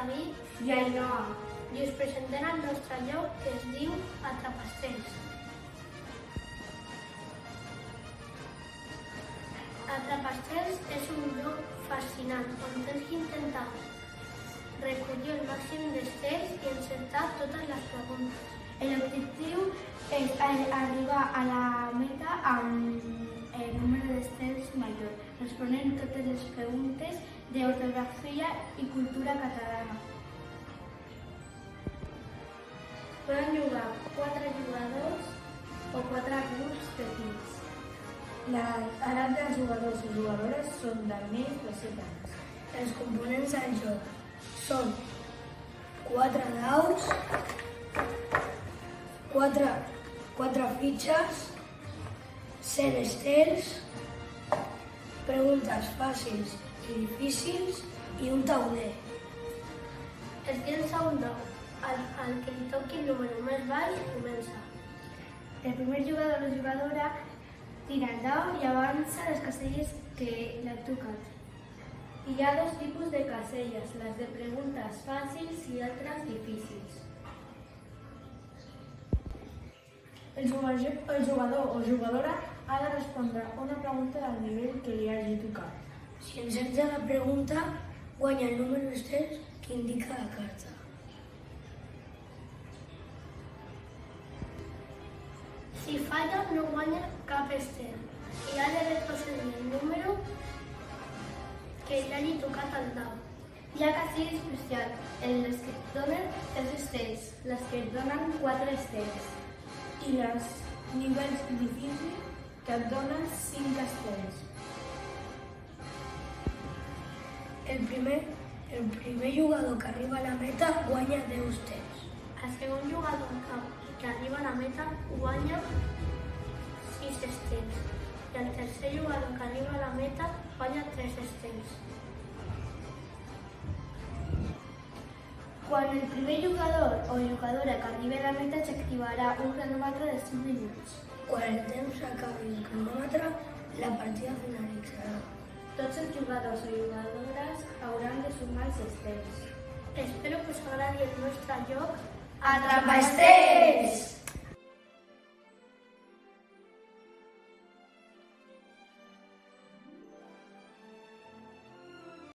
David i Ainhoa. i us presentem el nostre lloc que es diu Atrapastels. Atrapastels és un lloc fascinant on tens que intentar recollir el màxim d'estels i encertar totes les preguntes. L'objectiu és arribar a la meta amb el número d'estels major, responent totes les preguntes d'ortografia i cultura catalana. Poden jugar 4 jugadors o 4 grups petits. L'edat dels jugadors i jugadores són d'almenys de 7 anys. Els components del joc són 4 daus, 4 fitxes, 100 estels, preguntes fàcils i difícils i un tauler. Es llença un dau. Al que li toqui el número més baix comença. El primer jugador o jugadora tira el dau i avança les caselles que l'ha tocat. Hi ha 2 tipus de caselles, les de preguntes fàcils i altres difícils. El jugador o jugadora ha de respondre una pregunta del nivell que li hagi tocat. Si encerta la pregunta, guanya el número d'estels que indica la carta. Si falla, no guanya cap estel i ha de retrocedir el número que li hagi tocat al dau. Hi ha caselles especials, en les que et donen 3 estels, les que et donen 4 estels, i les nivells difícils que et donen 5 estels. El primer jugador que arriba a la meta guanya 10 estels. El segon jugador que arriba a la meta guanya 6 estels i el tercer jugador que arriba a la meta guanya 3 estels. Quan el primer jugador o jugadora que arribi a la meta s'activarà un cronòmetre de 5 minuts. Quan el temps acabi el cronòmetre, la partida finalitzarà. Tots els jugadors o jugadores hauran de sumar els estels. Espero que us agradi el nostre joc Atrapastels!